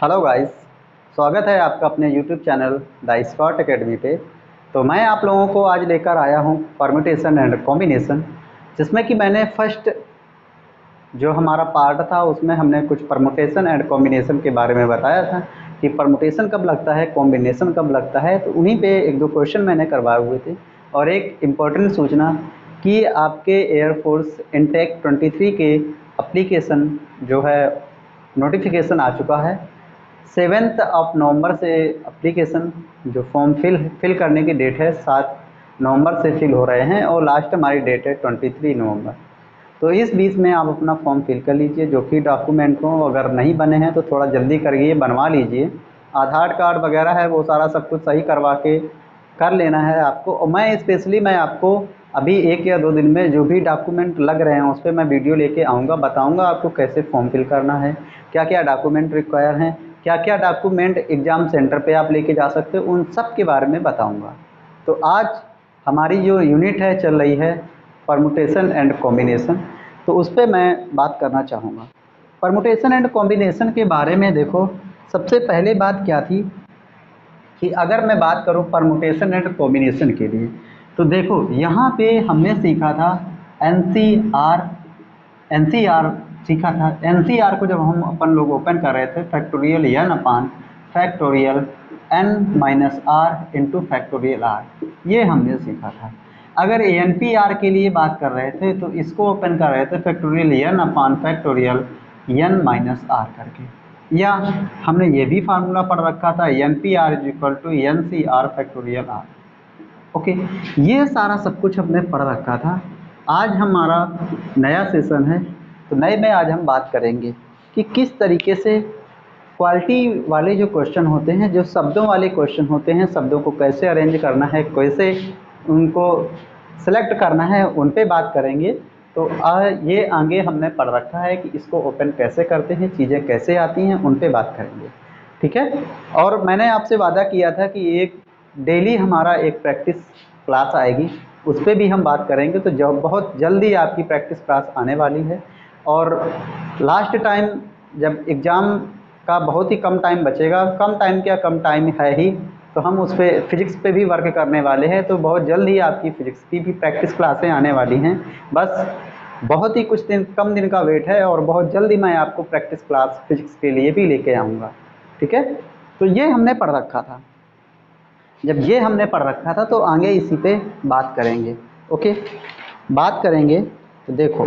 Hello guys, स्वागत है आपका अपने YouTube channel the Scott Academy पे। तो मैं आप लोगों को आज लेकर आया हूँ परम्यूटेशन एंड कॉम्बिनेशन, जिसमें कि मैंने फर्स्ट जो हमारा पार्ट था उसमें हमने कुछ परम्यूटेशन एंड कॉम्बिनेशन के बारे में बताया था कि परम्यूटेशन कब लगता है, कॉम्बिनेशन कब लगता है। तो उन्हीं पे एक दो क्वेश्चन मैंने करवाए हुए थे। और एक इम्पॉर्टेंट सूचना कि आपके एयरफोर्स इनटेक 23 के एप्लीकेशन जो है नोटिफिकेशन आ चुका है। 7 नवंबर से एप्लीकेशन जो फॉर्म फिल करने की डेट है 7 नवंबर से फिल हो रहे हैं और लास्ट हमारी डेट है 23 नवंबर। तो इस बीच में आप अपना फॉर्म फिल कर लीजिए। जो कि डॉक्यूमेंट को अगर नहीं बने हैं तो थोड़ा जल्दी करिए, बनवा लीजिए। आधार कार्ड वगैरह है वो सारा सब कुछ सही करवा के कर लेना है आपको। और मैं आपको अभी 1 या 2 दिन में जो भी डॉक्यूमेंट लग रहे हैं उस पर मैं वीडियो लेके आऊँगा, बताऊँगा आपको कैसे फॉर्म फिल करना है, क्या क्या डॉक्यूमेंट रिक्वायर हैं, क्या क्या डॉक्यूमेंट एग्ज़ाम सेंटर पे आप लेके जा सकते हो, उन सब के बारे में बताऊँगा। तो आज हमारी जो यूनिट है चल रही है परम्यूटेशन एंड कॉम्बिनेशन, तो उस पर मैं बात करना चाहूँगा। परम्यूटेशन एंड कॉम्बिनेशन के बारे में देखो, सबसे पहले बात क्या थी कि अगर मैं बात करूं परम्यूटेशन एंड कॉम्बिनेशन के लिए, तो देखो यहाँ पे हमने सीखा था एनसीआर सीखा था। एनसीआर को जब हम अपन लोग ओपन कर रहे थे, factorial n upon factorial n minus r into factorial r, ये हमने सीखा था। अगर एनपीआर के लिए बात कर रहे थे तो इसको ओपन कर रहे थे factorial n upon factorial n minus r करके, या हमने ये भी फार्मूला पढ़ रखा था n P r is equal to n C r factorial r. Okay, ये सारा सब कुछ हमने पढ़ रखा था। आज हमारा नया सेशन है, तो नए में आज हम बात करेंगे कि किस तरीके से क्वालिटी वाले जो क्वेश्चन होते हैं, जो शब्दों वाले क्वेश्चन होते हैं, शब्दों को कैसे अरेंज करना है, कैसे उनको सेलेक्ट करना है, उन पे बात करेंगे। तो ये आगे हमने पढ़ रखा है कि इसको ओपन कैसे करते हैं, चीज़ें कैसे आती हैं, उन पे बात करेंगे। ठीक है। और मैंने आपसे वादा किया था कि एक डेली हमारा एक प्रैक्टिस क्लास आएगी, उस पर भी हम बात करेंगे। तो जब बहुत जल्दी आपकी प्रैक्टिस क्लास आने वाली है। और लास्ट टाइम जब एग्ज़ाम का बहुत ही कम टाइम बचेगा, कम टाइम क्या कम टाइम है ही, तो हम उस पर फिज़िक्स पे भी वर्क करने वाले हैं। तो बहुत जल्द ही आपकी फ़िज़िक्स की भी प्रैक्टिस क्लासें आने वाली हैं। बस बहुत ही कुछ दिन, कम दिन का वेट है और बहुत जल्दी मैं आपको प्रैक्टिस क्लास फिज़िक्स के लिए भी लेके आऊँगा। ठीक है। तो ये हमने पढ़ रखा था। जब ये हमने पढ़ रखा था तो आगे इसी पे बात करेंगे। ओके, बात करेंगे। तो देखो,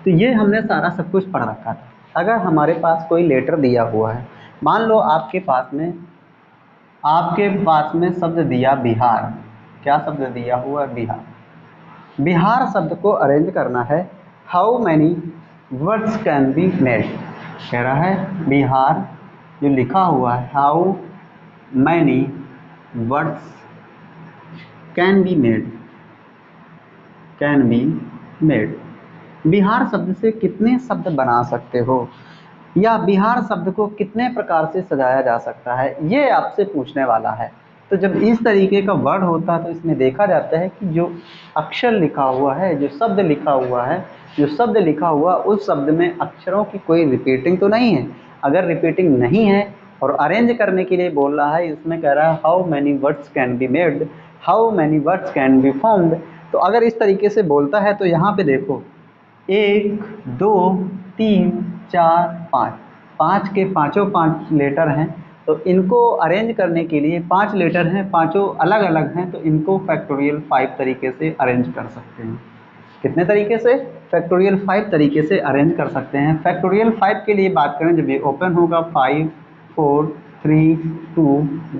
तो ये हमने सारा सब कुछ पढ़ रखा था। अगर हमारे पास कोई लेटर दिया हुआ है, मान लो आपके पास में शब्द दिया बिहार। क्या शब्द दिया हुआ है? बिहार। बिहार शब्द को अरेंज करना है। How many words can be made, कह रहा है बिहार जो लिखा हुआ है, how many words can be made, Bihar शब्द से कितने शब्द बना सकते हो, या बिहार शब्द को कितने प्रकार से सजाया जा सकता है, ये आपसे पूछने वाला है। तो जब इस तरीके का वर्ड होता है तो इसमें देखा जाता है कि जो अक्षर लिखा हुआ है, जो शब्द लिखा हुआ उस शब्द में अक्षरों की कोई रिपीटिंग तो नहीं है। अगर रिपीटिंग नहीं है और अरेंज करने के लिए बोल रहा है, इसमें कह रहा है how many words can be made, how many words can be formed. तो अगर इस तरीके से बोलता है तो यहाँ पे देखो 1 2 3 4 5, 5 के पाँचों 5 लेटर हैं। तो इनको अरेंज करने के लिए 5 लेटर हैं, पाँचों अलग अलग हैं, तो इनको फैक्टोरियल 5 तरीके से अरेंज कर सकते हैं। कितने तरीके से? फैक्टोरियल 5 तरीके से अरेंज कर सकते हैं। फैक्टोरियल 5 के लिए बात करें, जब ये ओपन होगा 5 4 3 2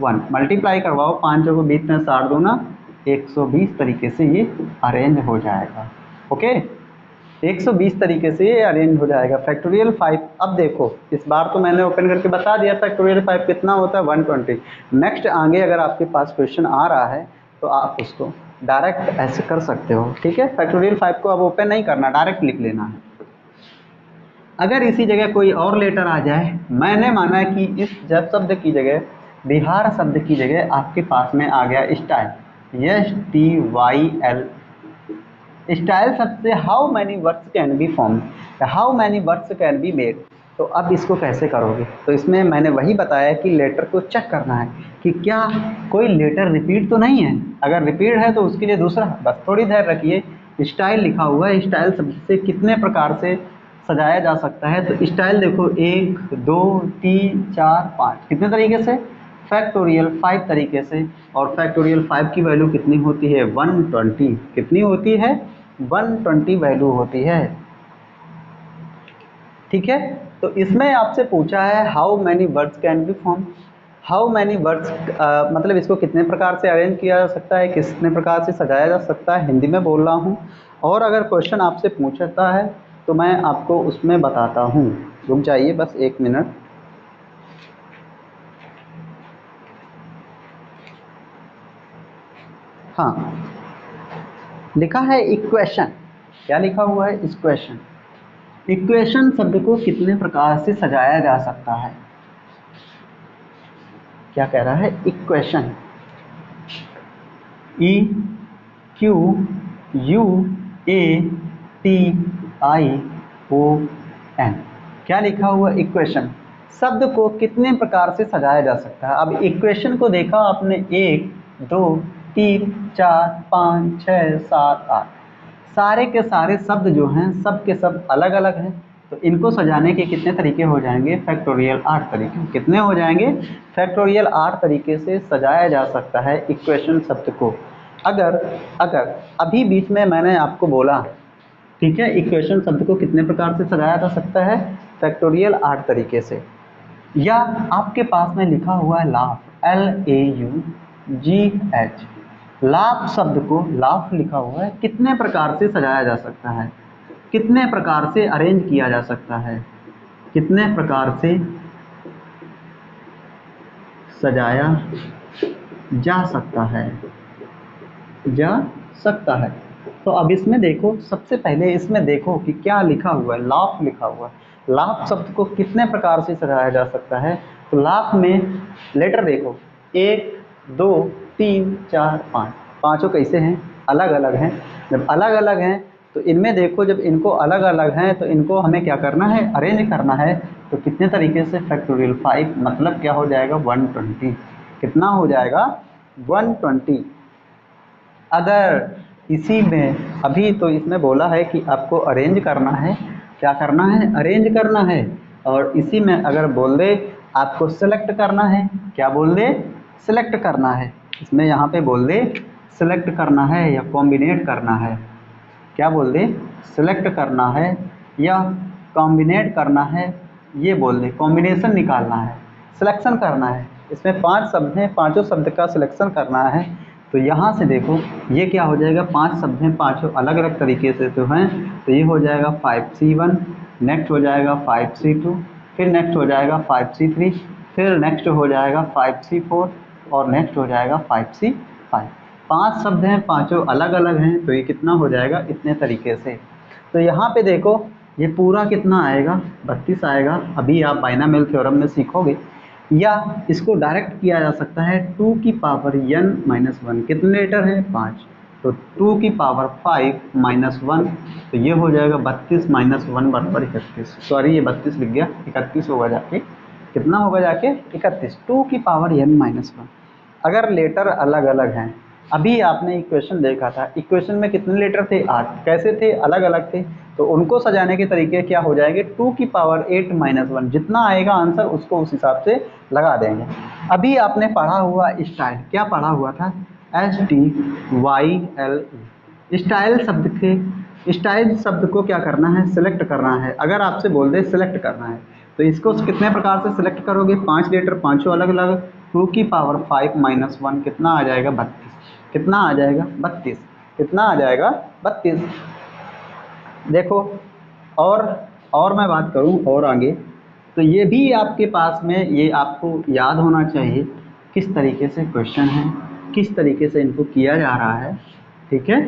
1, मल्टीप्लाई करवाओ 5 को 20 में 60 दूना 120 तरीके से ये अरेंज हो जाएगा। ओके, 120 तरीके से ये अरेंज हो जाएगा फैक्टोरियल 5। अब देखो, इस बार तो मैंने ओपन करके बता दिया फैक्टोरियल 5 कितना होता है, 120। नेक्स्ट आगे अगर आपके पास क्वेश्चन आ रहा है तो आप उसको डायरेक्ट ऐसे कर सकते हो। ठीक है, फैक्टोरियल 5 को अब ओपन नहीं करना, डायरेक्ट लिख लेना है। अगर इसी जगह कोई और लेटर आ जाए, मैंने माना कि इस जब शब्द की जगह, बिहार शब्द की जगह आपके पास में आ गया स्टाइल, STYL, स्टाइल शब्द से how many words can B form, how many words can be made. तो अब इसको कैसे करोगे, तो इसमें मैंने वही बताया कि लेटर को चेक करना है कि क्या कोई लेटर रिपीट तो नहीं है, अगर रिपीट है तो उसके लिए दूसरा, बस थोड़ी देर रखिए। स्टाइल लिखा हुआ है, स्टाइल शब्द से कितने प्रकार से सजाया जा सकता है, तो स्टाइल देखो 1 2 3 4 5 कितने तरीके से, फैक्टोरियल 5 तरीके से। और फैक्टोरियल 5 की वैल्यू कितनी होती है 120, कितनी होती है 120 वैल्यू होती है। ठीक है, तो इसमें आपसे पूछा है how many words can B form, how many words मतलब इसको कितने प्रकार से अरेंज किया जा सकता है, कितने प्रकार से सजाया जा सकता है, हिंदी में बोल रहा हूँ। और अगर क्वेश्चन आपसे पूछता है तो मैं आपको उसमें बताता हूँ, रुक जाइए बस 1 मिनट। हाँ, लिखा है इक्वेशन, क्या लिखा हुआ है इक्वेशन। इक्वेशन शब्द को कितने प्रकार से सजाया जा सकता है, क्या कह रहा है equation, E Q U A T I O N, क्या लिखा हुआ इक्वेशन, शब्द को कितने प्रकार से सजाया जा सकता है। अब इक्वेशन को देखा आपने 1 2 3 4 5 6 7 8, सारे के सारे शब्द जो हैं सब के सब अलग अलग हैं, तो इनको सजाने के कितने तरीके हो जाएंगे, फैक्टोरियल 8 तरीके। कितने हो जाएंगे, फैक्टोरियल 8 तरीके से सजाया जा सकता है इक्वेशन शब्द को। अगर अगर अभी बीच में मैंने आपको बोला, ठीक है, इक्वेशन शब्द को कितने प्रकार से सजाया जा सकता है, फैक्टोरियल 8 तरीके से। या आपके पास में लिखा हुआ है लाफ, LAUGH, लाफ शब्द को, लाफ लिखा हुआ है, कितने प्रकार से सजाया जा सकता है, कितने प्रकार से अरेंज किया जा सकता है, कितने प्रकार से सजाया जा सकता है, जा सकता है। तो अब इसमें देखो, सबसे पहले इसमें देखो कि क्या लिखा हुआ है, लाफ लिखा हुआ है। लाफ शब्द को कितने प्रकार से सजाया जा सकता है, तो लाफ में लेटर देखो 1 2 3 4 5, पाँचों कैसे हैं, अलग अलग हैं। जब अलग अलग हैं तो इनमें देखो, जब इनको अलग अलग हैं तो इनको हमें क्या करना है, अरेंज करना है। तो कितने तरीके से, फैक्टोरियल 5 मतलब क्या हो जाएगा 120, कितना हो जाएगा 120। अगर इसी में अभी तो इसमें बोला है कि आपको अरेंज करना है, क्या करना है, अरेंज करना है। और इसी में अगर बोल दे आपको सेलेक्ट करना है, क्या बोल दे, सेलेक्ट करना है, इसमें यहाँ पे बोल दे सेलेक्ट करना है या कॉम्बिनेट करना है, क्या बोल दे, सेलेक्ट करना है या कॉम्बिनेट करना है, ये बोल दे, कॉम्बिनेशन निकालना है, सिलेक्शन करना है। इसमें 5 शब्द हैं, पाँचों शब्द का सिलेक्शन करना है। तो यहाँ से देखो ये क्या हो जाएगा, 5 शब्द हैं, पाँचों अलग अलग तरीके से तो हैं। तो ये हो जाएगा 5C1, नेक्स्ट हो जाएगा 5C2, फिर नेक्स्ट हो जाएगा 5C3, फिर नेक्स्ट हो जाएगा 5C4 और नेक्स्ट हो जाएगा 5C5। 5 शब्द हैं, पाँचों अलग अलग हैं, तो ये कितना हो जाएगा, इतने तरीके से। तो यहाँ पे देखो ये पूरा कितना आएगा, 32 आएगा। अभी आप बाइनोमियल थ्योरम में सीखोगे। या इसको डायरेक्ट किया जा सकता है 2 की पावर n-1, कितने लेटर हैं 5, तो 2 की पावर 5-1, तो ये हो जाएगा 32 - 1 बराबर 31। सॉरी ये 32 लिख गया, 31 होगा जाके, कितना होगा जाके 31, 2 की पावर n-1। अगर लेटर अलग अलग हैं, अभी आपने इक्वेशन देखा था, इक्वेशन में कितने लेटर थे 8, कैसे थे, अलग अलग थे। तो उनको सजाने के तरीके क्या हो जाएंगे, 2 की पावर 8-1, जितना आएगा आंसर उसको उस हिसाब से लगा देंगे। अभी आपने पढ़ा हुआ स्टाइल, क्या पढ़ा हुआ था, STYLE, स्टाइल शब्द के, स्टाइल शब्द को क्या करना है, सिलेक्ट करना है। अगर आपसे बोल दे सिलेक्ट करना है तो इसको कितने प्रकार से सिलेक्ट करोगे, 5 लेटर, पाँचों अलग अलग, 2 की पावर 5-1, कितना आ जाएगा 32, कितना आ जाएगा 32, कितना आ जाएगा 32। देखो और मैं बात करूं और आगे, तो ये भी आपके पास में, ये आपको याद होना चाहिए किस तरीके से क्वेश्चन है, किस तरीके से इनको किया जा रहा है। ठीक है,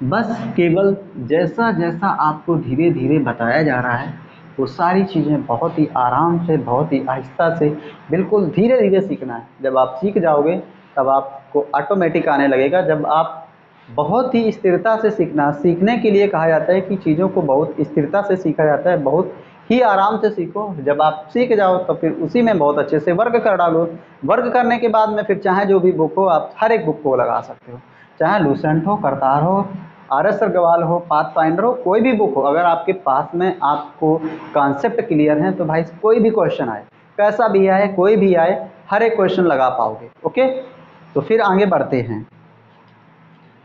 बस केवल जैसा जैसा आपको धीरे धीरे बताया जा रहा है वो सारी चीज़ें बहुत ही आराम से, बहुत ही आहिस्ता से, बिल्कुल धीरे धीरे सीखना है। जब आप सीख जाओगे तब आपको ऑटोमेटिक आने लगेगा। जब आप बहुत ही स्थिरता से सीखना, सीखने के लिए कहा जाता है कि चीज़ों को बहुत स्थिरता से सीखा जाता है, बहुत ही आराम से सीखो। जब आप सीख जाओ तो फिर उसी में बहुत अच्छे से वर्क कर डालो। वर्क करने के बाद में फिर चाहे जो भी बुक हो, आप हर एक बुक को लगा सकते हो, चाहे लूसेंट हो, करतार हो, आर.एस. अग्रवाल हो, पाथफाइंडर हो, कोई भी बुक हो। अगर आपके पास में आपको कॉन्सेप्ट क्लियर है तो भाई कोई भी क्वेश्चन आए, कैसा भी आए, कोई भी आए, हर एक क्वेश्चन लगा पाओगे। ओके, तो फिर आगे बढ़ते हैं।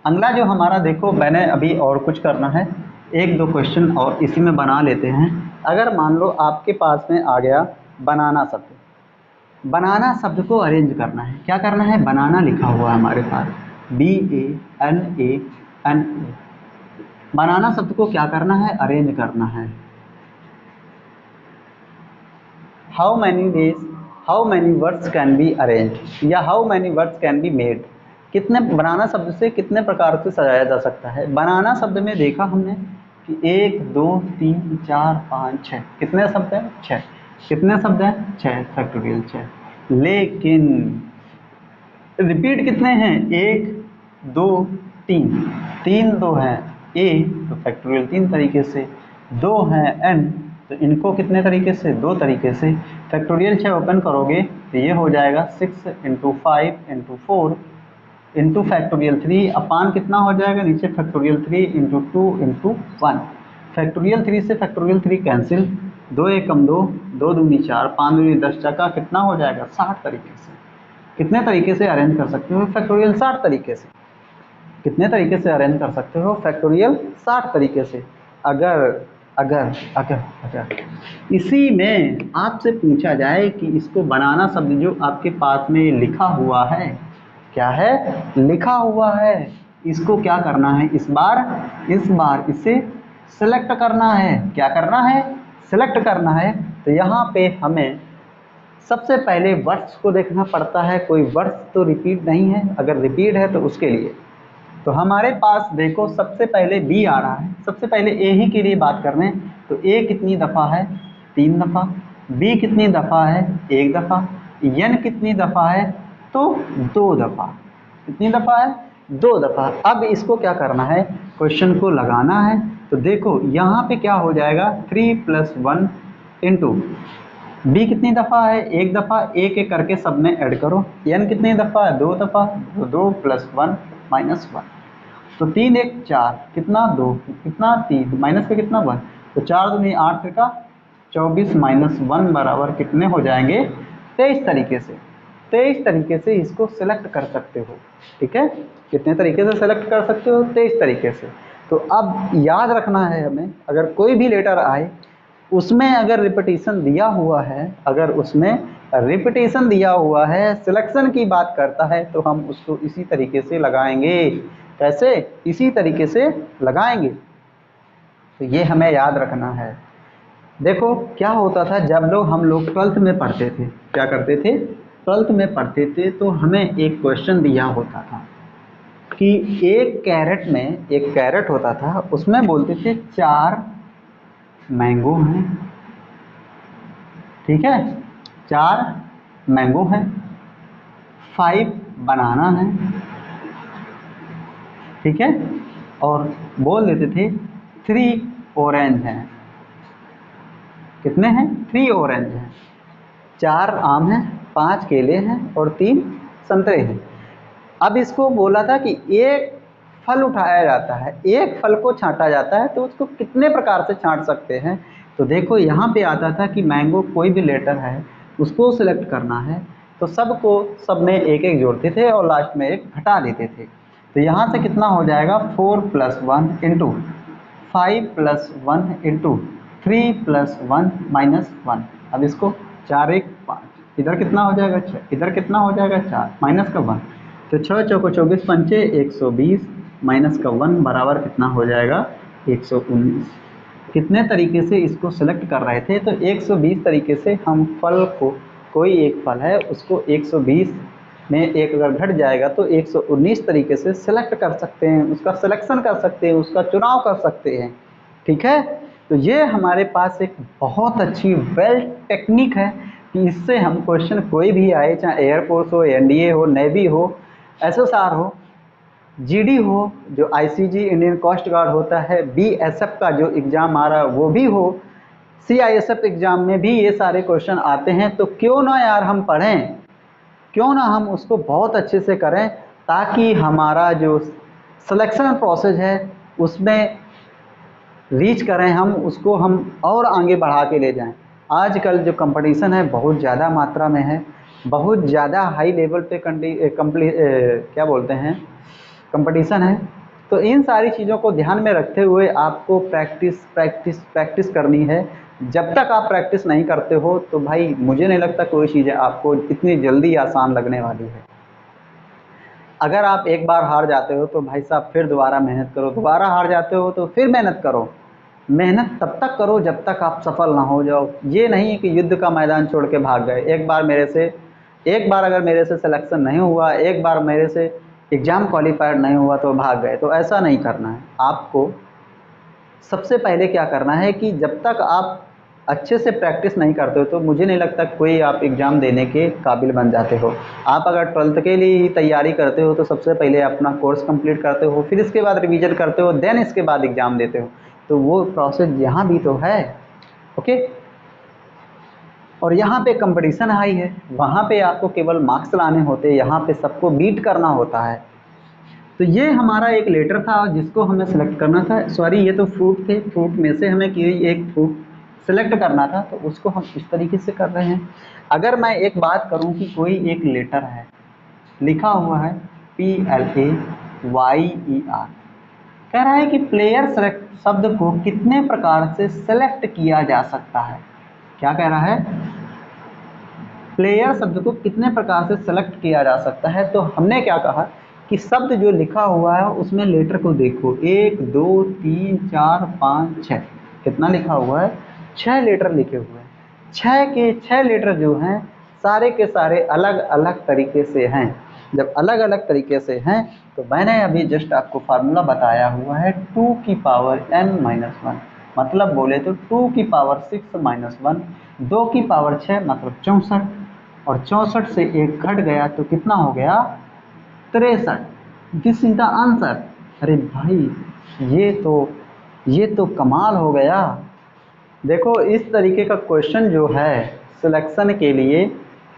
अगला जो हमारा देखो, मैंने अभी और कुछ करना है, एक दो क्वेश्चन और इसी में बना लेते हैं। अगर मान लो आपके पास में आ गया बनाना शब्द, बनाना शब्द को अरेंज करना है। क्या करना है? बनाना लिखा हुआ है हमारे पास, BANANA। बनाना शब्द को क्या करना है? अरेंज करना है। How many days, how many words can be arrange, या how many words can be made. कितने बनाना शब्द से कितने प्रकार से सजाया जा सकता है। बनाना शब्द में देखा हमने कि 1 2 3 4 5 6, कितने शब्द हैं? 6। कितने शब्द हैं? 6, फैक्टोरियल 6। लेकिन रिपीट कितने हैं? 1 2 3, 3 2 हैं ए तो फैक्टोरियल 3 तरीके से, 2 हैं एन तो इनको कितने तरीके से? 2 तरीके से। फैक्टोरियल 6 ओपन करोगे तो ये हो जाएगा 6 × 5 × 4 इंटू फैक्टोरियल 3 अपान कितना हो जाएगा नीचे? फैक्टोरियल 3 × 2 × 1। फैक्टोरियल 3 से फैक्टोरियल 3 कैंसिल, 2 एकम 2, 2 दूनी 4, 5 दूनी 10 का कितना हो जाएगा? 60 तरीके से। कितने तरीके से अरेंज कर सकते हो? फैक्टोरियल 60 तरीके से। कितने तरीके से अरेंज कर सकते हो? फैक्टोरियल 60 तरीके से। अगर अगर अगर अगर इसी में आपसे पूछा जाए कि इसको बनाना शब्द जो आपके पास में लिखा हुआ है, क्या है? लिखा हुआ है, इसको क्या करना है? इस बार इसे सेलेक्ट करना है। क्या करना है? सेलेक्ट करना है। तो यहाँ पे हमें सबसे पहले वर्ड्स को देखना पड़ता है। कोई वर्ड्स तो रिपीट नहीं है, अगर रिपीट है तो उसके लिए तो हमारे पास देखो सबसे पहले बी आ रहा है। सबसे पहले ए ही के लिए बात कर रहे हैं तो ए कितनी दफ़ा है? 3 दफ़ा। बी कितनी दफ़ा है? 1 दफ़ा। एन कितनी दफ़ा है? तो 2 दफ़ा। कितनी दफ़ा है? 2 दफ़ा। अब इसको क्या करना है? क्वेश्चन को लगाना है। तो देखो यहाँ पे क्या हो जाएगा? 3 + 1 इंटू बी कितनी दफ़ा है? 1 दफ़ा। एक एक करके सब में ऐड करो। एन कितनी दफ़ा है? 2 दफ़ा। 2 + 1 - 1 तो 3 1 4, कितना? 2, कितना? 3, माइनस का कितना? 1 तो 4 दूनी 8 का 24 - 1 बराबर कितने हो जाएंगे? 23 तरीके से। 23 तरीके से इसको सेलेक्ट कर सकते हो। ठीक है, कितने तरीके से सेलेक्ट कर सकते हो? 23 तरीके से। तो अब याद रखना है हमें, अगर कोई भी लेटर आए उसमें अगर रिपीटिशन दिया हुआ है, अगर उसमें रिपीटिशन दिया हुआ है, सिलेक्शन की बात करता है तो हम उसको इसी तरीके से लगाएंगे। कैसे? इसी तरीके से लगाएंगे। तो ये हमें याद रखना है। देखो क्या होता था जब हम लोग 12th में पढ़ते थे, क्या करते थे? 12th में पढ़ते थे तो हमें एक क्वेश्चन दिया होता था कि एक कैरेट में, एक कैरेट होता था, उसमें बोलते थे 4 मैंगो हैं। ठीक है, 4 मैंगो हैं, 5 बनाना है। ठीक है, और बोल देते थे 3 ऑरेंज हैं। कितने हैं? 3 ऑरेंज हैं। 4 आम हैं, 5 केले हैं और 3 संतरे हैं। अब इसको बोला था कि एक फल उठाया जाता है, एक फल को छांटा जाता है तो उसको कितने प्रकार से छांट सकते हैं। तो देखो यहाँ पे आता था कि मैंगो कोई भी लेटर है उसको सिलेक्ट करना है तो सबको सब में एक एक जोड़ते थे और लास्ट में एक घटा देते थे। तो यहाँ से कितना हो जाएगा? 4 + 1 इंटू 5 + 1 इंटू 3 + 1 - 1। अब इसको 4 1 5, इधर कितना हो जाएगा? 6, इधर कितना हो जाएगा? 4, माइनस का 1 तो 6 चौको 24 पंचे 120 माइनस का 1 बराबर कितना हो जाएगा? 119। कितने तरीके से इसको सेलेक्ट कर रहे थे? तो 120 तरीके से हम फल को, कोई एक फल है उसको 120 में एक अगर घट जाएगा तो 119 तरीके से सेलेक्ट कर सकते हैं, उसका सिलेक्शन कर सकते हैं, उसका चुनाव कर सकते हैं। ठीक है, तो ये हमारे पास एक बहुत अच्छी वेल टेक्निक है कि इससे हम क्वेश्चन कोई भी आए, चाहे एयरफोर्स हो, एनडीए हो, नेवी हो, एसएसआर हो, जीडी हो, जो आईसीजी इंडियन कोस्ट गार्ड होता है, बीएसएफ का जो एग्ज़ाम आ रहा है वो भी हो, सीआईएसएफ एग्ज़ाम में भी ये सारे क्वेश्चन आते हैं। तो क्यों ना यार हम पढ़ें, क्यों ना हम उसको बहुत अच्छे से करें, ताकि हमारा जो सिलेक्शन प्रोसेस है उसमें रीच करें, हम उसको हम और आगे बढ़ा के ले जाएं। आजकल जो कंपटीशन है बहुत ज़्यादा मात्रा में है, बहुत ज़्यादा हाई लेवल पे क्या बोलते हैं कंपटीशन है। तो इन सारी चीज़ों को ध्यान में रखते हुए आपको प्रैक्टिस प्रैक्टिस प्रैक्टिस करनी है। जब तक आप प्रैक्टिस नहीं करते हो तो भाई मुझे नहीं लगता कोई चीज़ें आपको इतनी जल्दी आसान लगने वाली है। अगर आप एक बार हार जाते हो तो भाई साहब फिर दोबारा मेहनत करो, दोबारा हार जाते हो तो फिर मेहनत करो। मेहनत तब तक करो जब तक आप सफल ना हो जाओ। ये नहीं कि युद्ध का मैदान छोड़ के भाग गए, एक बार अगर मेरे से सिलेक्शन नहीं हुआ, एक बार मेरे से एग्ज़ाम क्वालिफाइड नहीं हुआ तो भाग गए, तो ऐसा नहीं करना है। आपको सबसे पहले क्या करना है कि जब तक आप अच्छे से प्रैक्टिस नहीं करते हो तो मुझे नहीं लगता कोई आप एग्ज़ाम देने के काबिल बन जाते हो। आप अगर 12th के लिए ही तैयारी करते हो तो सबसे पहले अपना कोर्स कंप्लीट करते हो, फिर इसके बाद रिवीजन करते हो, देन इसके बाद एग्ज़ाम देते हो। तो वो प्रोसेस यहाँ भी तो है। ओके, और यहाँ पे कंपटीशन हाई है, वहाँ पे आपको केवल मार्क्स लाने होते, यहाँ पे सबको बीट करना होता है। तो ये हमारा एक लेटर था जिसको हमें सेलेक्ट करना था। सॉरी, ये तो फ्रूट थे, फ्रूट में से हमें कोई एक फ्रूट सेलेक्ट करना था, तो उसको हम इस तरीके से कर रहे हैं। अगर मैं एक बात करूं कि कोई एक लेटर है, लिखा हुआ है PLAYER, कह रहा है कि प्लेयर सेलेक्ट शब्द को कितने प्रकार से सेलेक्ट किया जा सकता है। क्या कह रहा है? प्लेयर शब्द को कितने प्रकार से सेलेक्ट किया जा सकता है। तो हमने क्या कहा कि शब्द जो लिखा हुआ है उसमें लेटर को देखो, 1 2 3 4 5 6, कितना लिखा हुआ है? 6 लेटर लिखे हुए हैं। 6 के 6 लेटर जो हैं सारे के सारे अलग अलग तरीके से हैं। जब अलग अलग तरीके से हैं तो मैंने अभी जस्ट आपको फार्मूला बताया हुआ है 2 की पावर n-1, मतलब बोले तो 2 की पावर 6-1, 2 की पावर 6 मतलब 64, और 64 से एक घट गया तो कितना हो गया? 63। This is the answer. अरे भाई ये तो कमाल हो गया। देखो इस तरीके का क्वेश्चन जो है सिलेक्शन के लिए,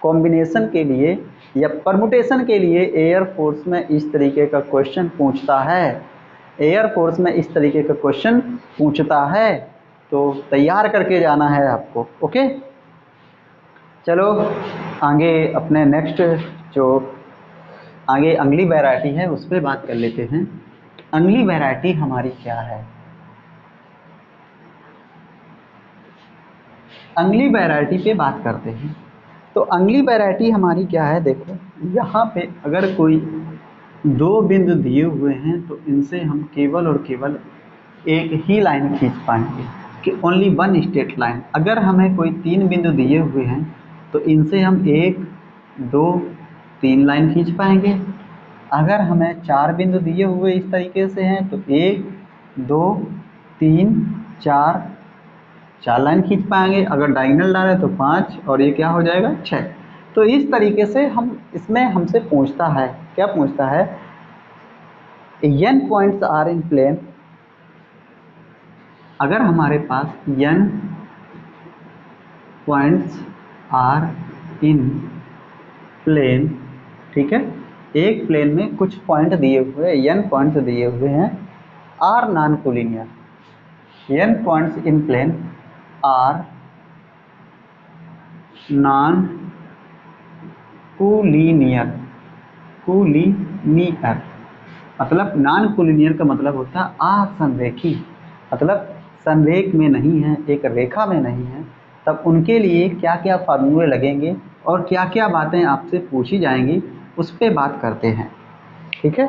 कॉम्बिनेशन के लिए या परमुटेशन के लिए एयरफोर्स में इस तरीके का क्वेश्चन पूछता है। एयरफोर्स में इस तरीके का क्वेश्चन पूछता है, तो तैयार करके जाना है आपको। ओके, चलो आगे अपने नेक्स्ट जो आगे अगली वैरायटी है उस पर बात कर लेते हैं। अगली वैरायटी हमारी क्या है? अगली वैरायटी पे बात करते हैं। तो अगली वैरायटी हमारी क्या है? देखो यहाँ पे अगर कोई 2 बिंदु दिए हुए हैं तो इनसे हम केवल और केवल एक ही लाइन खींच पाएंगे कि ओनली 1 स्ट्रेट लाइन। अगर हमें कोई 3 बिंदु दिए हुए हैं तो इनसे हम 1 2 3 लाइन खींच पाएंगे। अगर हमें 4 बिंदु दिए हुए इस तरीके से हैं तो 1 2 3 4 लाइन खींच पाएंगे। अगर डायगोनल डालें तो 5, और ये क्या हो जाएगा? 6। तो इस तरीके से हम इसमें हमसे पूछता है, क्या पूछता है? n points are in plane. अगर हमारे पास n points are in plane, ठीक है, एक प्लेन में कुछ पॉइंट दिए हुए, n पॉइंट्स दिए हुए हैं, are non collinear, n points in plane are non collinear. मतलब नॉन कोलिनियर का मतलब होता है असंरेखी, मतलब संरेख में नहीं है, एक रेखा में नहीं है। तब उनके लिए क्या क्या फार्मूले लगेंगे और क्या क्या बातें आपसे पूछी जाएंगी उस पर बात करते हैं। ठीक है,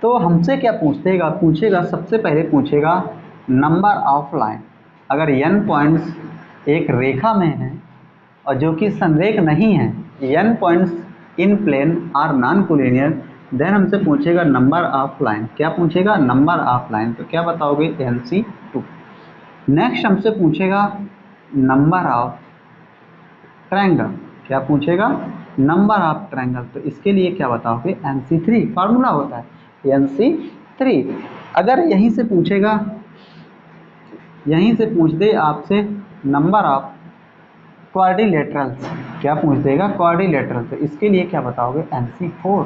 तो हमसे क्या पूछेगा? सबसे पहले पूछेगा नंबर ऑफ लाइन। अगर n पॉइंट्स एक रेखा में हैं और जो कि संरेख नहीं है, n points in plane are non collinear, then हमसे पूछेगा नंबर ऑफ लाइन। क्या पूछेगा? Number of line. तो क्या बताओगे? NC2। नेक्स्ट हमसे पूछेगा नंबर ऑफ ट्रायंगल। क्या पूछेगा? नंबर ऑफ ट्रायंगल, तो इसके लिए क्या बताओगे, NC3 फार्मूला होता है NC3। अगर यहीं से पूछेगा, यहीं से पूछ दे आपसे नंबर ऑफ क्वाड्रिलेटरल्स, क्या पूछ देगा, क्वाड्रिलेटरल, तो इसके लिए क्या बताओगे, NC4।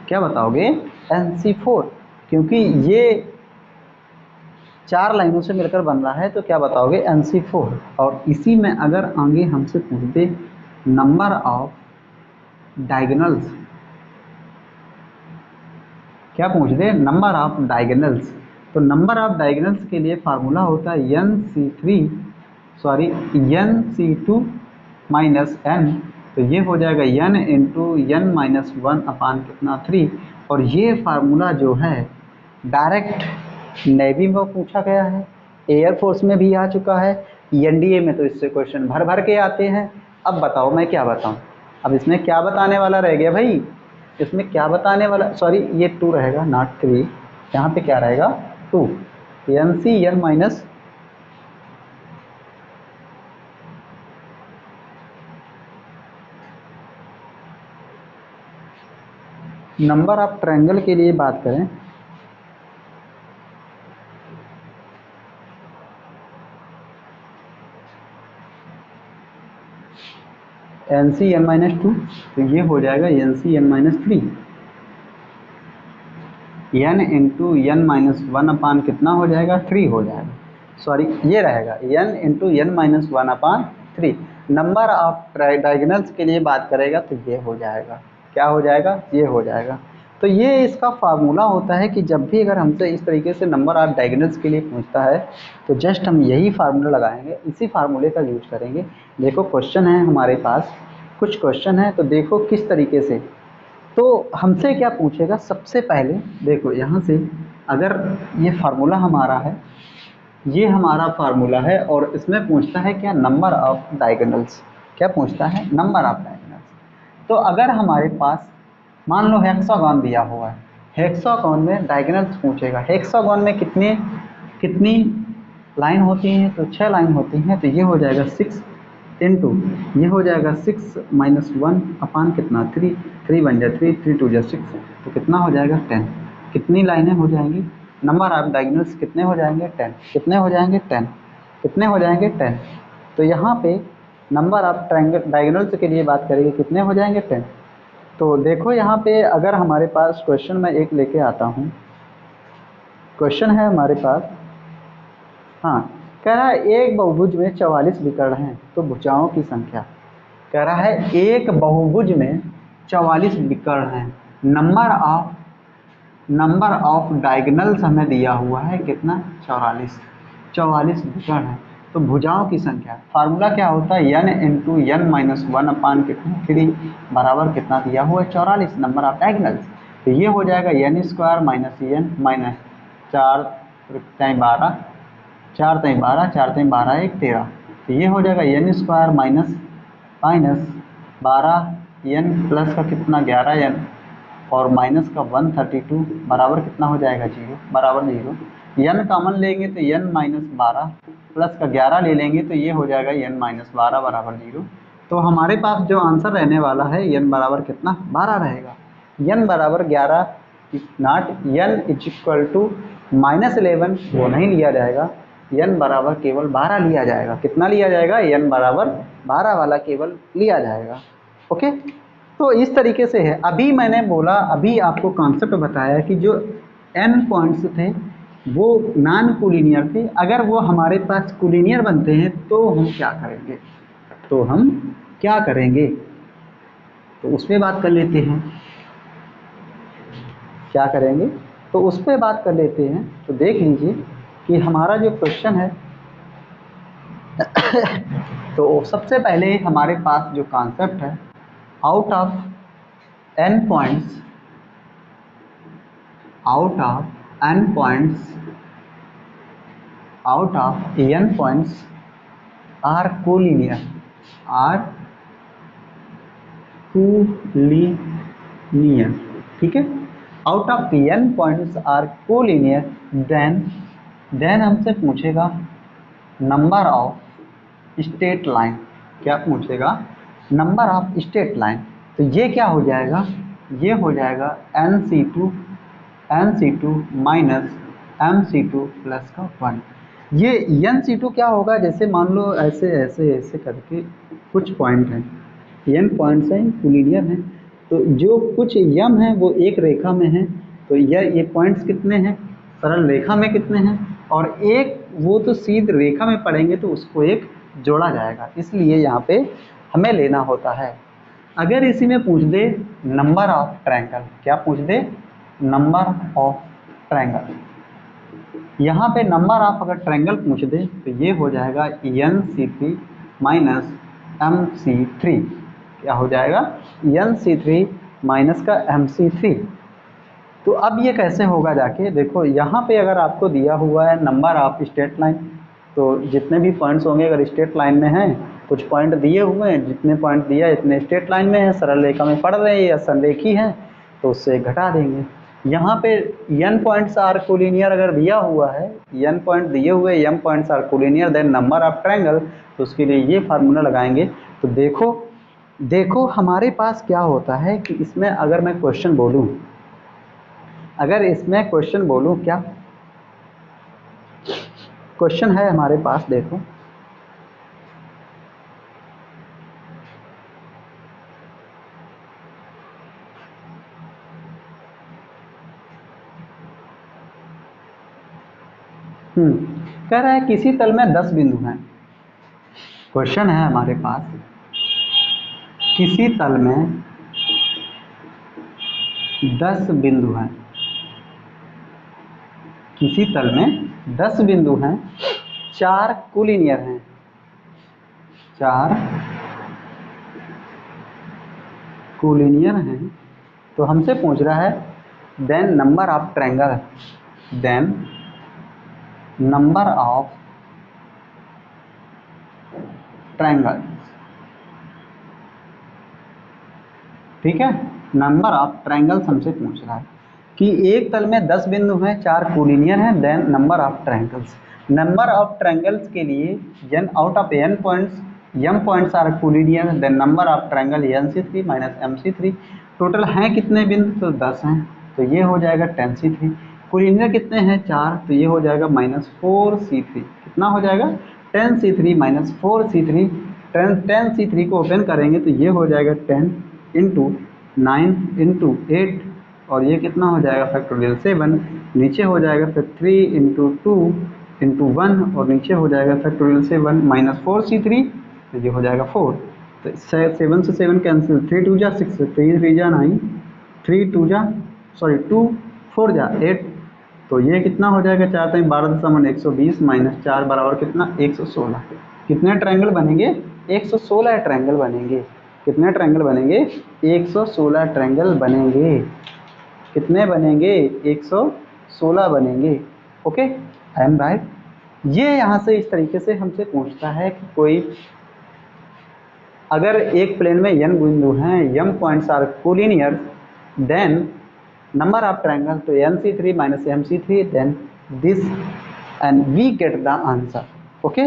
क्या बताओगे, NC4, क्योंकि ये 4 लाइनों से मिलकर बन रहा है, तो क्या बताओगे, NC4। और इसी में अगर आगे हमसे पूछ दे नंबर ऑफ डायगोनल्स, क्या पूछ दे, नंबर ऑफ डायगोनल्स, तो नंबर ऑफ डायगोनल्स के लिए फार्मूला होता है NC2 माइनस n, तो ये हो जाएगा n into n minus 1 upon कितना 3। और ये फार्मूला जो है डायरेक्ट नेवी में पूछा गया है, एयरफोर्स में भी आ चुका है, NDA में तो इससे क्वेश्चन भर भर के आते हैं। अब बताओ मैं क्या बताऊं, अब इसमें क्या बताने वाला रह गया भाई, इसमें क्या बताने वाला, सॉरी ये 2 रहेगा नॉट 3, यहाँ पे क्या रहेगा 2, NCN minus number of triangle के लिए बात करें, NCN माइनस 2, तो ये हो जाएगा NCN minus 3, n into n minus 1 upon कितना हो जाएगा 3 हो जाएगा, सॉरी ये रहेगा n into n minus 1 upon 3। Number of diagonals के लिए बात करेगा तो ये हो जाएगा, क्या हो जाएगा, ये हो जाएगा। तो ये इसका फार्मूला होता है कि जब भी अगर हमसे इस तरीके से नंबर ऑफ डायगोनल्स के लिए पूछता है तो जस्ट हम यही फार्मूला लगाएंगे, इसी फार्मूले का यूज करेंगे। देखो क्वेश्चन है हमारे पास, कुछ क्वेश्चन है, तो देखो किस तरीके से, तो हमसे क्या पूछेगा, सबसे पहले देखो यहाँ से, अगर ये फार्मूला हमारा है, ये हमारा फार्मूला है, और इसमें पूछता है क्या, नंबर ऑफ डायगोनल्स, क्या पूछता है, नंबर ऑफ डायगोनल्स। तो अगर हमारे पास मान लो हेक्सागोन दिया हुआ है, हेक्सागोन में डायगोनल्स पूछेगा, हेक्सागोन में कितने कितनी लाइन होती हैं, तो 6 लाइन होती हैं, तो ये हो जाएगा 6 इंटू, ये हो जाएगा 6 माइनस 1 अपान कितना 3, 3 बन जाए 3, 3 2 जा 6, तो कितना हो जाएगा 10। कितनी लाइनें हो जाएंगी, नंबर ऑफ डायगोनल्स कितने हो जाएंगे 10, कितने हो जाएंगे 10, कितने हो जाएंगे 10। तो यहाँ पे नंबर ऑफ ट्रायंगल डायगोनल्स के लिए बात करेंगे, कितने हो जाएंगे 10। तो देखो यहाँ पे अगर हमारे पास क्वेश्चन में एक लेके आता हूँ, क्वेश्चन है हमारे पास, हाँ कह रहा है एक बहुभुज में 44 विकर्ण हैं, तो भुजाओं की संख्या, कह रहा है एक बहुभुज में 44 विकर्ण हैं, नंबर ऑफ डायगोनल्स हमें दिया हुआ है कितना 44 विकर्ण है, तो भुजाओं की संख्या, फार्मूला क्या होता है, n into n minus 1 upon कितना 3 बराबर कितना दिया हुआ है 44 नंबर ऑफ डायगोनल्स। तो ये हो जाएगा n square minus n minus 4 तय 12, 4 तय 12, 4 तय 12 1 13, तो ये हो जाएगा n square minus 12 n plus का कितना 11 n और माइनस का 132 बराबर कितना हो जाएगा 0, बराबर 0। n कॉमन लेंगे तो n माइनस 12 प्लस का 11 ले लेंगे तो ये हो जाएगा n माइनस 12 बराबर 0। तो हमारे पास जो आंसर रहने वाला है n बराबर कितना 12 रहेगा, n बराबर 11 not n is equal to minus 11 वो नहीं लिया जाएगा, n बराबर केवल 12 लिया जाएगा, कितना लिया जाएगा, n बराबर 12 वाला केवल लिया जाएगा। ओके, तो इस तरीके से है। अभी मैंने बोला, अभी आपको कॉन्सेप्ट बताया कि जो n पॉइंट्स थे वो नॉन कोलिनियर थे, अगर वो हमारे पास कोलिनियर बनते हैं तो हम क्या करेंगे, तो हम क्या करेंगे, तो उस पर बात कर लेते हैं, क्या करेंगे तो उस पर बात कर लेते हैं। तो देख लीजिए कि हमारा जो क्वेश्चन है तो सबसे पहले हमारे पास जो कॉन्सेप्ट है, out of n points, out of n points are collinear, ठीक है, out of n points are collinear, then हमसे पूछेगा नंबर ऑफ स्ट्रेट लाइन, क्या पूछेगा, नंबर ऑफ स्ट्रेट लाइन, तो ये क्या हो जाएगा, ये हो जाएगा NC2 माइनस MC2 प्लस का 1। ये NC2 क्या होगा, जैसे मान लो ऐसे ऐसे ऐसे करके कुछ पॉइंट हैं, n पॉइंट्स हैं, कोलिनियर हैं, तो जो कुछ m है वो एक रेखा में है, तो ये पॉइंट्स कितने हैं, सरल रेखा में कितने हैं, और एक वो तो सीध रेखा में पड़ेंगे तो उसको एक जोड़ा जाएगा, इसलिए यहाँ पे हमें लेना होता है। अगर इसी में पूछ दे नंबर ऑफ ट्रायंगल, क्या पूछ दे, नंबर ऑफ ट्रायंगल, यहाँ पे नंबर ऑफ अगर ट्रायंगल पूछ दे तो ये हो जाएगा NC3 माइनस MC3, क्या हो जाएगा, NC3 माइनस का MC3। तो अब ये कैसे होगा, जाके देखो यहाँ पे अगर आपको दिया हुआ है नंबर ऑफ स्ट्रेट लाइन, तो जितने भी पॉइंट्स होंगे अगर स्ट्रेट लाइन में हैं, कुछ पॉइंट दिए हुए हैं, जितने पॉइंट दिया इतने स्ट्रेट लाइन में है, सरल रेखा में पड़ रहे हैं या संरेखी हैं, तो उससे घटा देंगे। यहाँ पे n पॉइंट्स आर कोलिनियर अगर दिया हुआ है, n पॉइंट दिए हुए m points are collinear then number of triangle, तो उसके लिए ये फार्मूला लगाएंगे। तो देखो हमारे पास क्या होता है कि इसमें अगर मैं क्वेश्चन बोलूँ, अगर इसमें क्वेश्चन बोलूँ, क्या क्वेश्चन है हमारे पास, देखो कह रहा है किसी तल में 10 बिंदु हैं। क्वेश्चन है हमारे पास, किसी तल में 10 बिंदु हैं, किसी तल में 10 बिंदु हैं, 4 कोलिनियर हैं, 4 कोलिनियर हैं, तो हमसे पूछ रहा है then number of triangle, then number of triangle, ठीक है, नंबर ऑफ ट्रायंगल्स हमसे पूछ रहा है कि एक तल में 10 बिंदु हैं, 4 कोलिनियर हैं, then number of triangles. Number of triangles के लिए n out of n points m points are collinear, then number of triangle NC3 minus MC3। Total हैं कितने बिंदु, तो 10 हैं, तो ये हो जाएगा 10C3। कोलिनियर कितने हैं, 4, तो ये हो जाएगा -4C3। कितना हो जाएगा, 10C3 माइनस 4C3। 10C3 को ओपन करेंगे तो ये हो जाएगा 10 इंटू 9 इंटू 8, और ये कितना हो जाएगा फैक्टोरियल 7, नीचे हो जाएगा फिर 3 इंटू 2 इंटू 1, और नीचे हो जाएगा फैक्टोरियल 7 माइनस 4C3, तो ये हो जाएगा 4। तो 7 से 7 कैंसिल, 3 2 जा 6, 3 3 जा 9, 3 2 जा 2 4 जा 8, तो ये कितना हो जाएगा, 4 3 12.120 माइनस 4 बराबर कितना, 116। कितने ट्रायंगल बनेंगे, 116 ट्रायंगल बनेंगे। कितने ट्रायंगल बनेंगे, 116 ट्रायंगल बनेंगे। कितने बनेंगे, 116 बनेंगे। Okay, I am right. ये यहाँ से इस तरीके से हमसे पूछता है कि कोई अगर एक प्लेन में n बिंदु हैं, m points are collinear, then number of triangle, तो NC3 minus MC3, then this, and we get the answer. Okay,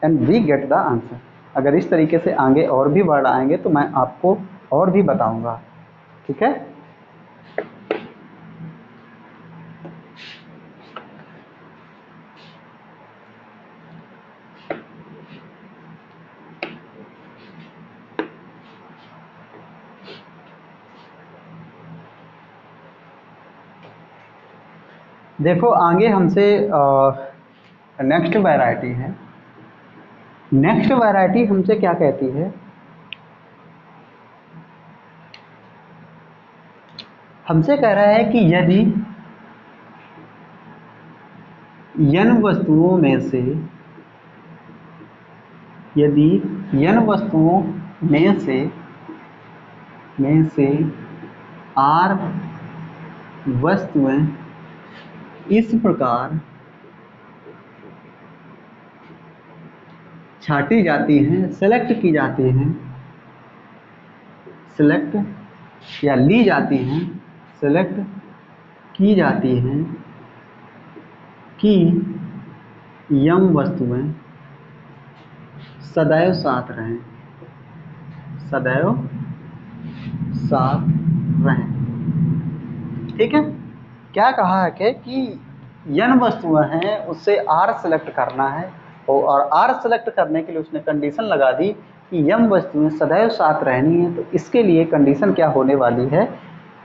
and we get the answer. अगर इस तरीके से आगे और भी वर्ड आएंगे तो मैं आपको और भी बताऊंगा, ठीक है। देखो आगे हमसे नेक्स्ट वैरायटी है। नेक्स्ट वैरायटी हमसे क्या कहती है, हमसे कह रहा है कि यदि n वस्तुओं में से, यदि n वस्तुओं में से r वस्तुएं इस प्रकार छाटी जाती हैं, सेलेक्ट की जाती हैं, सेलेक्ट या ली जाती हैं, सेलेक्ट की जाती हैं कि यम वस्तुएं सदैव साथ रहें, सदैव साथ रहें। ठीक है, क्या कहा है कि n वस्तुएं हैं, उससे r सेलेक्ट करना है और r सेलेक्ट करने के लिए उसने कंडीशन लगा दी कि m वस्तुएं सदैव साथ रहनी है। तो इसके लिए कंडीशन क्या होने वाली है,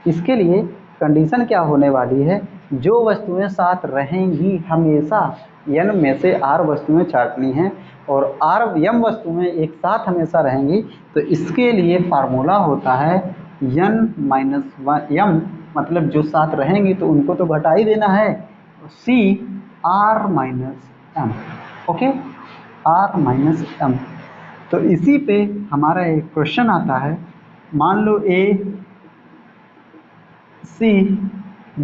इसके लिए कंडीशन क्या होने वाली है, जो वस्तुएं साथ रहेंगी हमेशा n में से r वस्तुएं छांटनी हैं और m वस्तुएं एक साथ हमेशा रहेंगी। तो इसके लिए फार्मूला होता है n माइनस m, मतलब जो साथ रहेंगी तो उनको तो घटा ही देना है, c r minus m। Okay, r minus m। तो इसी पे हमारा एक क्वेश्चन आता है, मान लो a c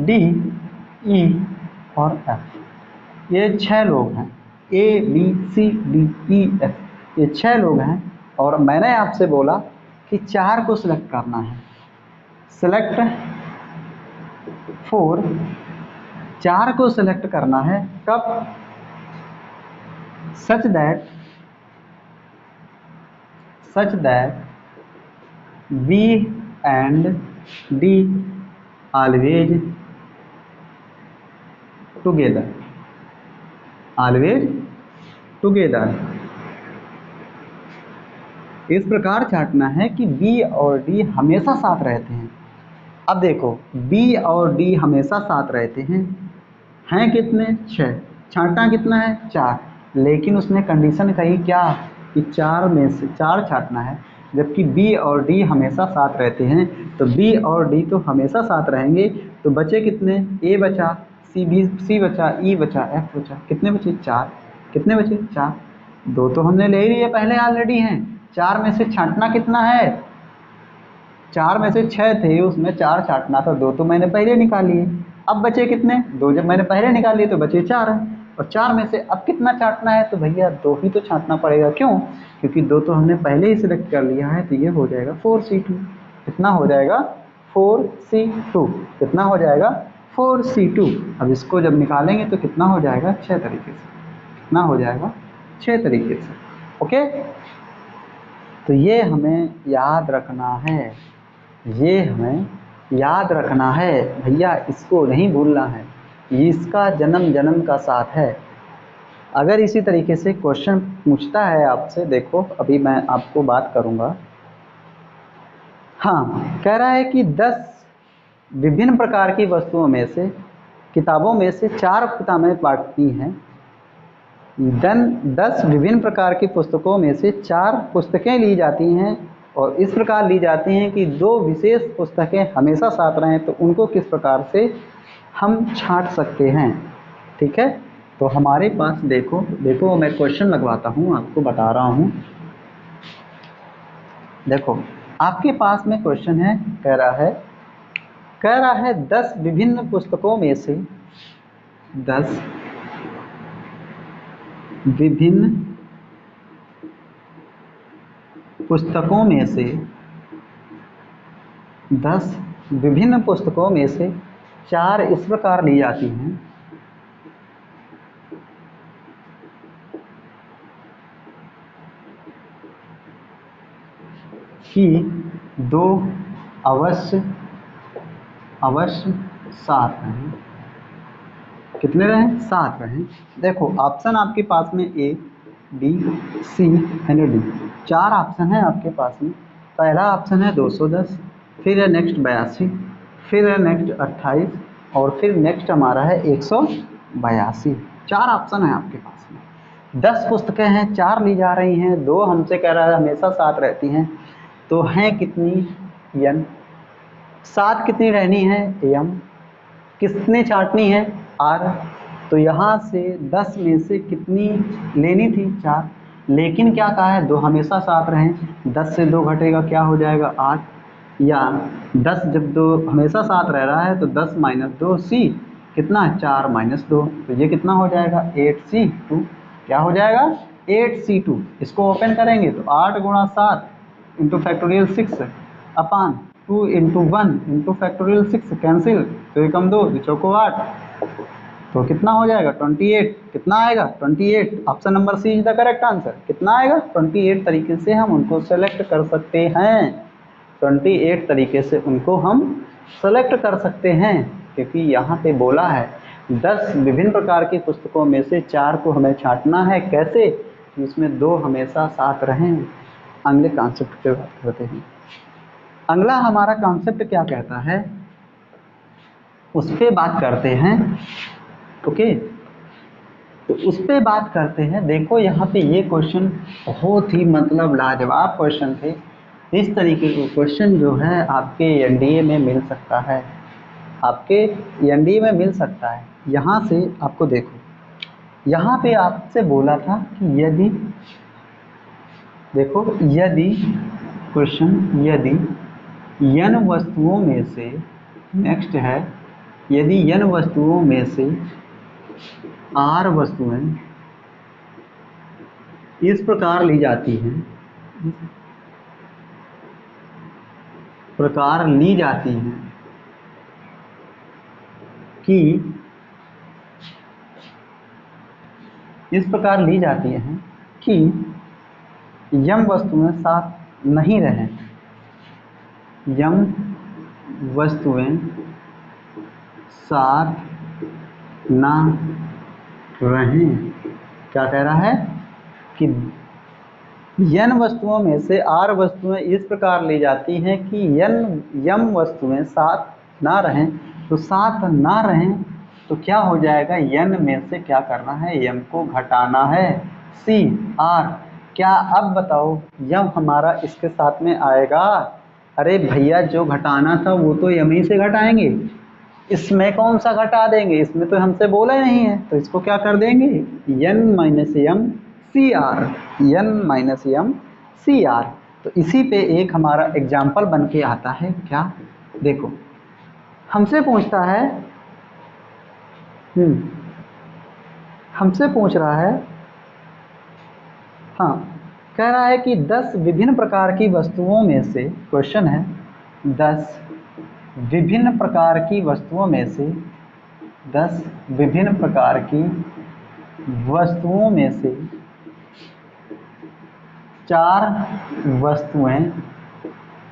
d e और f, ये 6 लोग हैं, a b c d e f, ये 6 लोग हैं और मैंने आपसे बोला कि 4 को सिलेक्ट करना है। सिलेक्ट 4, 4 को सिलेक्ट करना है कब, such that b and d always together, इस प्रकार छांटना है कि b और d हमेशा साथ रहते हैं। अब देखो b और d हमेशा साथ रहते हैं कितने, 6, छांटना कितना है, 4, लेकिन उसने कंडीशन कही क्या कि 4 में से 4 छांटना है, जबकि b और d हमेशा साथ रहते हैं। तो b और d तो हमेशा साथ रहेंगे, तो बचे कितने, a बचा, c बचा, e बचा, f बचा, कितने बचे, 4, कितने बचे, 4, 2 तो हमने ले ही लिए पहले ऑलरेडी हैं। 4 में से छांटना कितना है, 4 में से 6 थे, उसमें 4 छांटना था, 2 तो मैंने पहले निकाल लिए। अब बचे कितने, 2 जब मैंने पहले निकाल लिए तो बचे 4 और 4 में से अब कितना छांटना है, तो भैया 2 ही तो छांटना पड़ेगा। क्यों, क्योंकि 2 तो हमने पहले ही सिलेक्ट कर लिया है। तो ये हो जाएगा 4c2, कितना हो जाएगा 4c2, कितना हो जाएगा 4c2। अब इसको जब निकालेंगे तो कितना हो जाएगा 6 तरीके से, कितना हो जाएगा 6 तरीके से। ओके, तो ये हमें याद रखना है, ये हमें याद रखना है भैया, इसको नहीं भूलना है, ये इसका जन्म जन्म का साथ है। अगर इसी तरीके से क्वेश्चन पूछता है आपसे, देखो अभी मैं आपको बात करूंगा। हाँ, कह रहा है कि 10 विभिन्न प्रकार की वस्तुओं में से, किताबों में से 4 किताबें बांटनी हैं। 10 विभिन्न प्रकार की पुस्तकों में से 4 पुस्तकें ली जाती हैं और इस प्रकार ली जाती हैं कि 2 विशेष पुस्तकें हमेशा साथ रहें। तो उनको किस प्रकार से हम छांट सकते हैं। ठीक है, तो हमारे पास देखो मैं क्वेश्चन लगवाता हूँ, आपको बता रहा हूँ। देखो आपके पास में क्वेश्चन है, कह रहा है 10 विभिन्न पुस्तकों में से 10 विभिन्न पुस्तकों में से 10 विभिन्न पुस्तकों में से 4 इस प्रकार ली जाती हैं कि 2 अवश्य साथ रहें। कितने रहें, साथ रहें। देखो ऑप्शन आपके पास में A, B, C and D, 4 option है आपके पास में। पहला ऑप्शन है 210, फिर है नेक्स्ट 82, फिर है नेक्स्ट 28 और फिर नेक्स्ट हमारा है 182। 4 ऑप्शन है आपके पास में। 10 पुस्तकें हैं, 4 ली जा रही हैं, 2 हमसे कह रहा है हमेशा साथ रहती हैं। तो हैं कितनी, n, साथ कितनी रहनी है, m, कितनी छांटनी है, r। तो यहाँ से 10 में से कितनी लेनी थी, 4, लेकिन क्या कहा है 2 हमेशा साथ रहें। 10 से 2 घटेगा, क्या हो जाएगा 8, या 10 जब 2 हमेशा साथ रह रहा है तो 10 माइनस 2 c, कितना 4 माइनस 2, तो ये कितना हो जाएगा 8c2। क्या हो जाएगा 8c2। इसको ओपन करेंगे तो 8 गुणा 7 इंटू फैक्टोरियल 6 अपान 2 इंटू 1 इंटू फैक्टोरियल 6, कैंसिल, तो एकम 2 चौको 8, तो कितना हो जाएगा 28। कितना आएगा 28। Option number C is the correct answer. कितना आएगा 28 तरीके से हम उनको सेलेक्ट कर सकते हैं। 28 तरीके से उनको हम सेलेक्ट कर सकते हैं, क्योंकि यहाँ पे बोला है 10 विभिन्न प्रकार की पुस्तकों में से 4 को हमें छांटना है। कैसे? इसमें 2 हमेशा साथ रहें। अगले कॉन्सेप्ट पे बात करते हैं। अगला हमारा कॉन्सेप्ट क्या कहता है, उस पर बात करते हैं। ओके, तो उस पर बात करते हैं। देखो यहाँ पे ये क्वेश्चन बहुत ही मतलब लाजवाब क्वेश्चन थे। इस तरीके के क्वेश्चन जो है आपके एनडीए में मिल सकता है, आपके एनडीए में मिल सकता है। यहाँ से आपको देखो, यहाँ पे आपसे बोला था कि यदि, देखो यदि क्वेश्चन, यदि n वस्तुओं में से, नेक्स्ट है, यदि n वस्तुओं में से r वस्तुएं इस प्रकार ली जाती हैं, प्रकार ली जाती हैं कि, इस प्रकार ली जाती हैं कि m वस्तुएं साथ नहीं रहें, m वस्तुएं साथ ना रहें। क्या कह रहा है कि n वस्तुओं में से r वस्तुएं इस प्रकार ली जाती हैं कि m वस्तुएं साथ ना रहें। तो साथ ना रहें तो क्या हो जाएगा, n में से क्या करना है, m को घटाना है। C R, क्या अब बताओ m हमारा इसके साथ में आएगा? अरे भैया, जो घटाना था वो तो m ही से घटाएंगे, इसमें कौन सा घटा देंगे, इसमें तो हमसे बोला ही नहीं है। तो इसको क्या कर देंगे, n minus m C r, n minus m C r. तो इसी पे एक हमारा एग्जाम्पल बन के आता है। क्या? देखो, हमसे पूछता है, हमसे पूछ रहा है, हाँ, कह रहा है कि 10 विभिन्न प्रकार की वस्तुओं में से, क्वेश्चन है 10 विभिन्न प्रकार की वस्तुओं में से, 10 विभिन्न प्रकार की वस्तुओं में से 4 वस्तुएं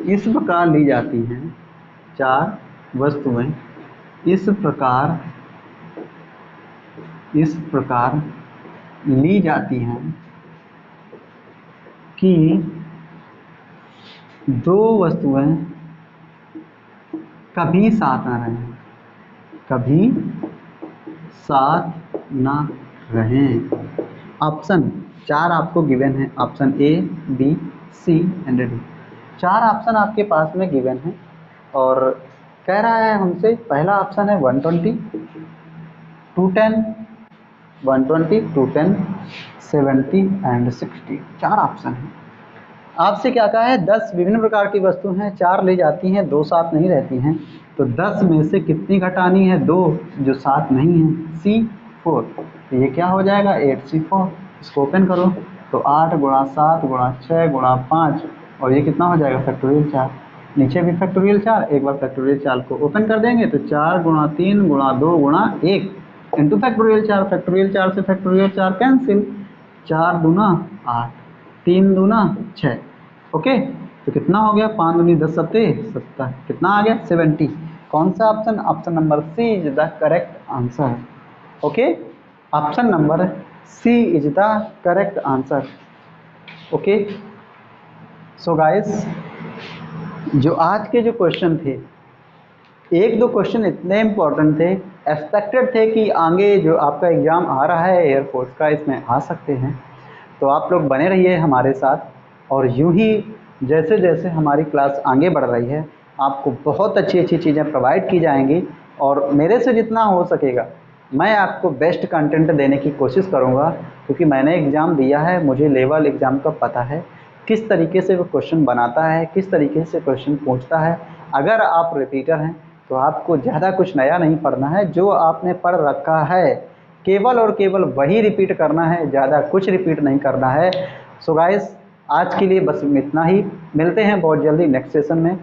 इस प्रकार ली जाती हैं, 4 वस्तुएं इस प्रकार ली जाती हैं कि 2 वस्तुएं कभी साथ ना रहें, कभी साथ ना रहें। ऑप्शन 4 आपको गिवन है, option A, B, C and D. 4 option आपके पास में गिवन है और कह रहा है हमसे, पहला ऑप्शन है 120, 210, 120, 210, 70 एंड 60। 4 ऑप्शन है। आपसे क्या कहा है, 10 विभिन्न प्रकार की वस्तु हैं, 4 ली जाती हैं, 2 साथ नहीं रहती हैं। तो 10 में से कितनी घटानी है, 2 जो साथ नहीं है, C4। तो ये क्या हो जाएगा, 8C4। इसको ओपन करो तो 8 गुणा 7 गुणा 6 गुणा 5, और ये कितना हो जाएगा, फैक्टोरियल 4। नीचे भी फैक्टोरियल 4, एक बार फैक्टोरियल 4 को ओपन कर देंगे तो 4 गुणा 3 गुणा 2 गुणा 1 इंटू फैक्टोरियल 4। फैक्टोरियल 4 से फैक्टोरियल 4 कैंसिल, 4 दूना 8, 3 दूना 6। ओके, तो कितना हो गया, 5 दूनी 10 सत्ते 70, कितना आ गया, 70। कौन सा option, option number C is the correct answer. Okay, option number C is the correct answer. Okay, so guys, जो आज के जो क्वेश्चन थे, 1-2 क्वेश्चन इतने इम्पोर्टेंट थे, एक्सपेक्टेड थे कि आगे जो आपका एग्ज़ाम आ रहा है एयरफोर्स का, इसमें आ सकते हैं। तो आप लोग बने रहिए हमारे साथ, और यूं ही जैसे जैसे हमारी क्लास आगे बढ़ रही है, आपको बहुत अच्छी अच्छी चीज़ें प्रोवाइड की जाएंगी, और मेरे से जितना हो सकेगा मैं आपको बेस्ट कंटेंट देने की कोशिश करूँगा, क्योंकि मैंने एग्ज़ाम दिया है, मुझे लेवल एग्ज़ाम का पता है, किस तरीके से वो क्वेश्चन बनाता है, किस तरीके से क्वेश्चन पूछता है। अगर आप रिपीटर हैं तो आपको ज़्यादा कुछ नया नहीं पढ़ना है, जो आपने पढ़ रखा है केवल और केवल वही रिपीट करना है, ज़्यादा कुछ रिपीट नहीं करना है। सो गाइस, आज के लिए बस इतना ही, मिलते हैं बहुत जल्दी नेक्स्ट सेशन में।